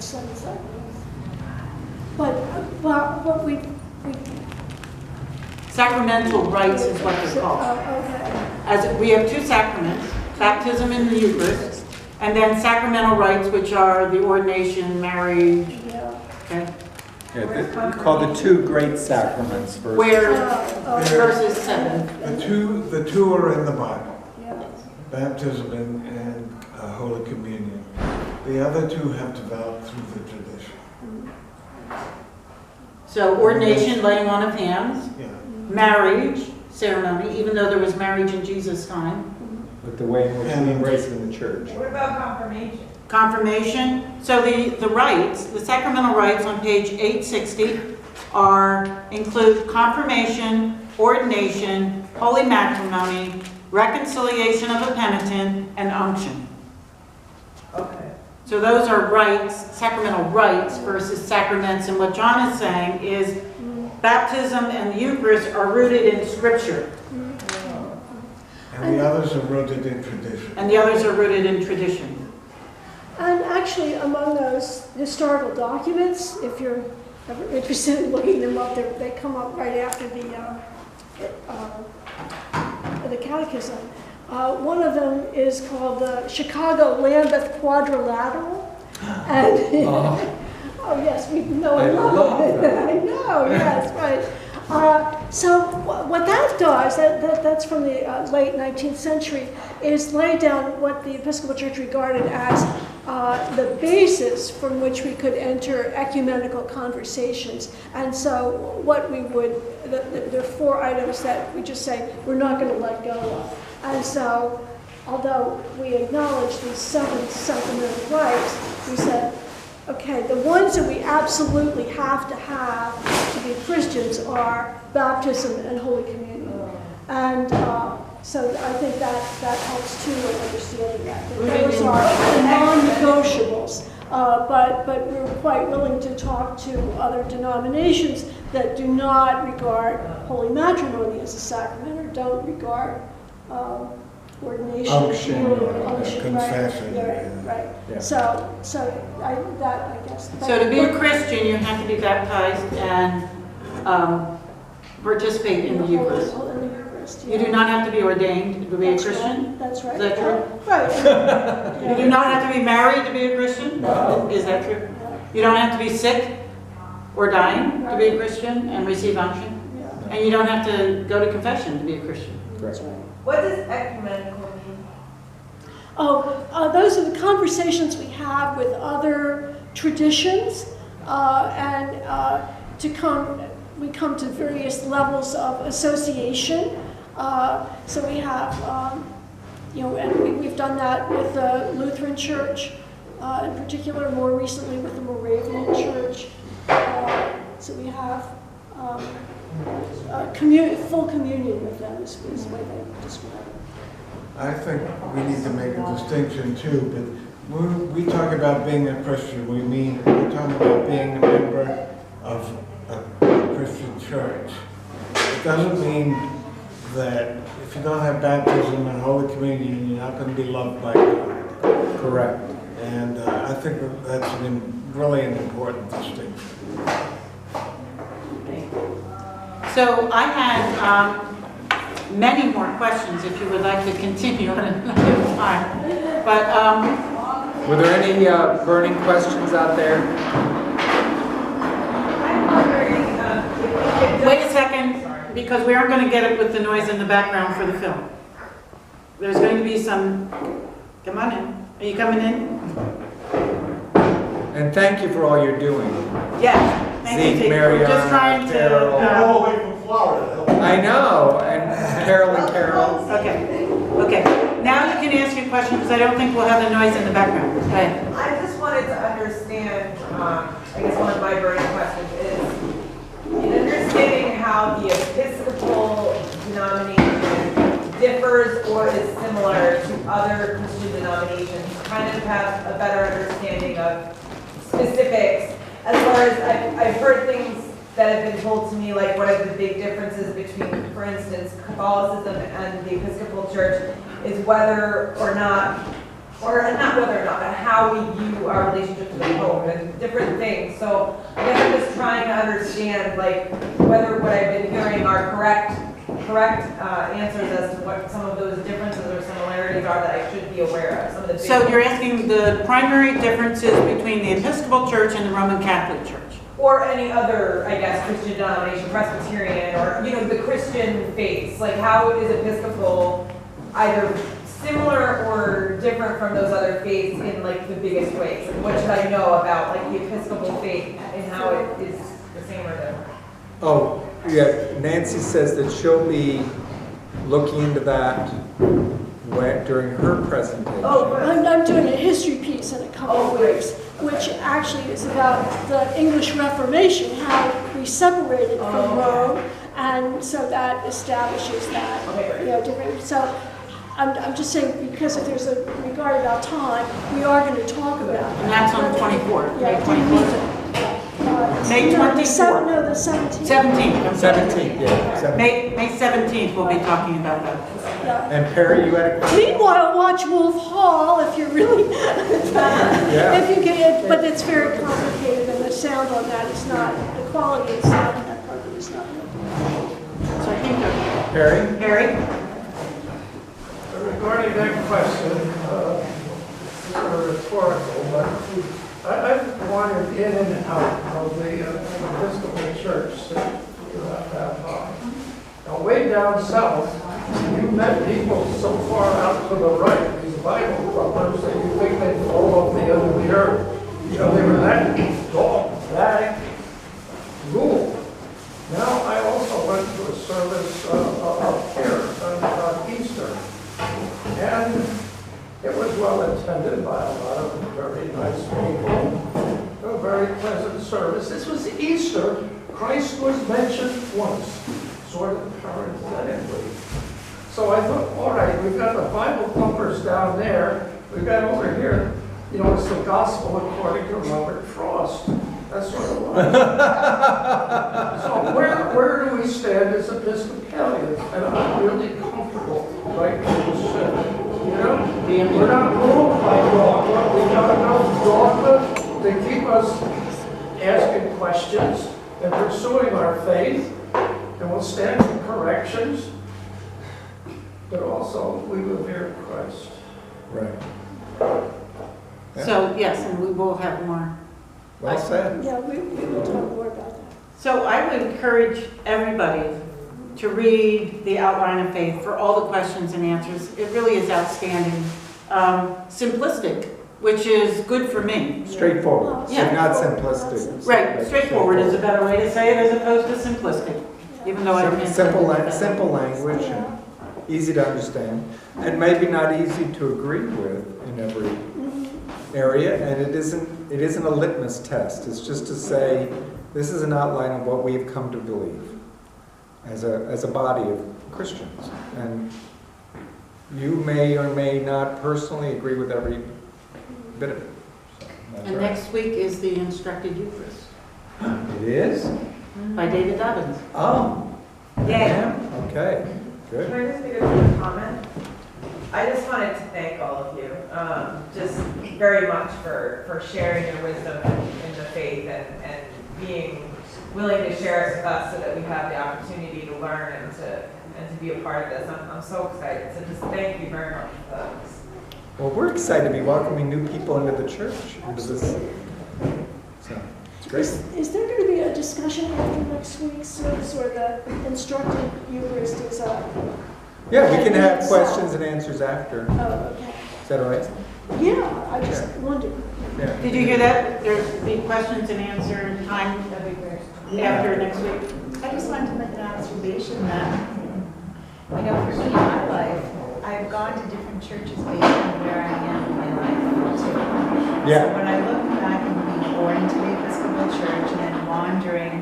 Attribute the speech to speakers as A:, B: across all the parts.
A: 7 sacraments. But what we
B: Sacramental rites is what they're called. As we have 2 sacraments, baptism and the Eucharist, and then sacramental rites, which are the ordination, marriage.
A: Yeah.
B: Okay.
C: Yeah, we call the 2 great sacraments versus,
B: versus 7.
D: The two are in the Bible.
A: Yeah.
D: Baptism and Holy Communion. The other 2 have developed through the tradition.
B: So ordination, laying on of hands,
D: Yeah.
B: marriage ceremony, even though there was marriage in Jesus' time.
C: with the way in which we embrace it in the church.
E: What about confirmation?
B: Confirmation. So the rites, the sacramental rites on page 860 include confirmation, ordination, holy matrimony, reconciliation of a penitent, and unction.
E: Okay.
B: So those are rites, sacramental rites versus sacraments. And what John is saying is baptism and the Eucharist are rooted in Scripture.
D: And the others are rooted in tradition.
B: And the others are rooted in tradition.
A: And actually, among those historical documents, if you're ever interested in looking them up, they come up right after the Catechism. One of them is called the Chicago-Lambeth Quadrilateral. And oh yes, we know
C: I love
A: it.
C: that.
A: I know, yes, right. So what that does, that's from the late 19th century, is lay down what the Episcopal Church regarded as the basis from which we could enter ecumenical conversations. And so what we would, there are 4 items that we just say we're not going to let go of. And so, although we acknowledge these 7 sacramental rites, we said, okay, the ones that we absolutely have to be Christians are baptism and Holy Communion. And so I think that helps too in understanding that. Those are non-negotiables. But we're quite willing to talk to other denominations that do not regard holy matrimony as a sacrament or don't regard ordination,
C: Unction,
D: confession.
A: Right.
C: Yeah.
A: So I guess.
B: So to be a Christian, you have to be baptized and participate in the Eucharist.
A: In the Eucharist,
B: You do not have to be ordained to be a Christian.
A: That's right.
B: Is that true?
A: Right.
B: You do not have to be married to be a Christian.
C: No.
B: Is that true? You don't have to be sick or dying to be a Christian and receive unction.
A: Yeah.
B: And you don't have to go to confession to be a Christian.
A: That's right.
E: What does ecumenical mean?
A: Those are the conversations we have with other traditions, and we come to various levels of association. So we have, and we've done that with the Lutheran Church, in particular, more recently with the Moravian Church. So we have full communion with them is the way they describe it.
D: I think we need to make a distinction too, but when we talk about being a Christian, we're talking about being a member of a Christian church. It doesn't mean that if you don't have baptism and Holy Communion, you're not going to be loved by God.
C: Correct.
D: And I think that's really an important distinction.
B: So I had many more questions if you would like to continue on another time. But
C: Were there any burning questions out there?
E: I'm wondering
B: wait a second, because we aren't going to get it with the noise in the background for the film. There's going to be some. Come on in. Are you coming in?
C: And thank you for all you're doing.
B: Yes. Thank you. We're just trying
C: Carol.
F: all the way from Florida.
C: I know, and Carol and Carol.
B: Okay. Okay. Now you can ask your question because I don't think we'll have the noise in the background. Go ahead.
E: I just wanted to understand, I guess one of my burning questions is, in understanding how the Episcopal denomination differs or is similar to other Christian denominations, kind of have a better understanding of specifics. As far as I've heard things that have been told to me, like what are the big differences between, for instance, Catholicism and the Episcopal Church is whether or not or not whether or not, but how we view our relationship to the Pope and different things. So I guess I'm just trying to understand, like, whether what I've been hearing are correct answers as to what some of those differences or similarities are that I should be aware of. Some of the big
B: So you're asking the primary differences between the Episcopal Church and the Roman Catholic Church?
E: or any other, I guess, Christian denomination, Presbyterian, or, you know, the Christian faiths. Like, how is Episcopal either similar or different from those other faiths in, like, the biggest ways? And what should I know about, like, the Episcopal faith and how it is the same or different?
C: Oh, yeah, Nancy says that she'll be looking into that during her presentation.
E: Oh, good.
A: I'm doing a history piece in a couple of weeks, which actually is about the English Reformation, how we separated from Rome, and so that establishes that, you know, different. So I'm just saying, because if there's a regard about time, we are going to talk about it.
B: And that's on the 24th.
A: Yeah,
B: May 24th. May 24th.
A: No, the 17th.
B: 17th.
C: 17th, yeah. 17th.
B: May 17th, we'll be talking about that.
A: Yeah.
C: And Perry, you had a question?
A: Meanwhile, watch Wolf Hall if you're really, if you get it, but it's very complicated and the sound on that is not, the quality of sound on that part of it is not good.
B: So I think,
C: Perry?
B: Harry?
G: Regarding that question, sort of rhetorical, but I've wandered in and out of the Episcopal Church since now way down south, you met people so far out to the right, these Bible thumpers, that you think they'd fall off the end of the earth. You know, they were that dogmatic rule. Now, I also went to a service up here on Easter. And it was well attended by a lot of very nice people. A very pleasant service. This was Easter. Christ was mentioned once, sort of parenthetically. So I thought, all right, we've got the Bible thumpers down there. We've got over here, you know, it's the gospel according to Robert Frost. That's sort of what. So where do we stand as Episcopalians? And I'm really comfortable right where we sit. You know, we're not ruled by dogma. We've got enough dogma to keep us asking questions and pursuing our faith, and we'll stand for corrections, but also we revere Christ.
C: Right.
B: So, yes, and we will have more.
C: Well said.
A: Yeah, we will talk more about that.
B: So I would encourage everybody to read the Outline of Faith for all the questions and answers. It really is outstanding. Simplistic, which is good for me.
C: Straightforward.
B: Yeah.
C: So not simplistic.
B: Right, straightforward is a better way to say it as opposed to simplistic, even though I meant
C: Simple
B: simple
C: language and easy to understand, and maybe not easy to agree with in every area, and it isn't a litmus test. It's just to say, this is an outline of what we've come to believe as a body of Christians. And you may or may not personally agree with every bit of it. So that's
B: And
C: right.
B: next week is the Instructed Eucharist
C: It is?
B: by David Dobbins.
C: Oh.
E: Yeah.
C: Okay, good.
E: Can I just make a quick comment? I just wanted to thank all of you, just very much for sharing your wisdom in the faith and being willing to share it with us so that we have the opportunity to learn and to be a part of this. I'm so excited, so just thank you very much for that.
C: Well, we're excited to be welcoming new people into the church, into this. So, it's great.
A: Is there going to be a discussion after next week's service where the Instructed Eucharist is
C: Yeah, we can have questions and answers after.
A: Oh, okay.
C: Is that all right?
A: Yeah, I just wondered.
C: Yeah.
B: Did you hear that? There's the questions and answer time after next week.
H: I just wanted to make an observation that, you know, for me in my life, I've gone to different churches based on where I am in my life too.
C: Yeah.
H: So when I look back and being born into the Episcopal Church and then wandering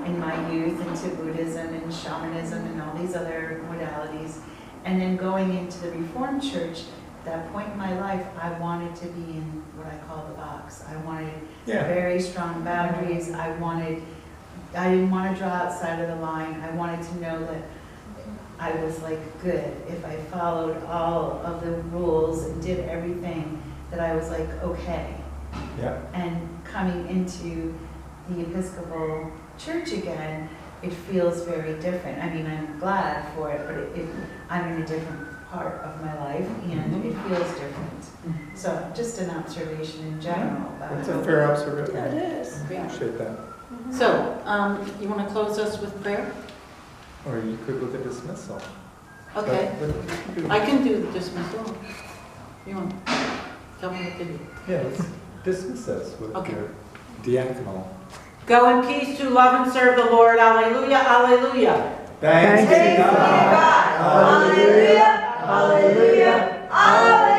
H: in my youth into Buddhism and shamanism and all these other modalities, and then going into the Reformed Church, at that point in my life, I wanted to be in what I call the box. I wanted very strong boundaries. I didn't want to draw outside of the line. I wanted to know that I was like, good. If I followed all of the rules and did everything, that I was like, okay.
C: Yeah.
H: And coming into the Episcopal Church again, it feels very different. I mean, I'm glad for it, but I'm in a different part of my life, and it feels different. So just an observation in general. About
C: It's a fair observation.
A: Yeah, it is.
C: Appreciate that.
B: So, you want to close us with prayer?
C: Or you could with a dismissal.
B: Okay.
C: But-
B: I can do dismissal. You want, tell me what to do.
C: Yeah, let's dismiss us with
B: Okay.
C: your diaconal.
B: Go in peace to love and serve the Lord. Alleluia, alleluia.
C: Thanks
E: Praise be to God. Hallelujah, hallelujah, hallelujah.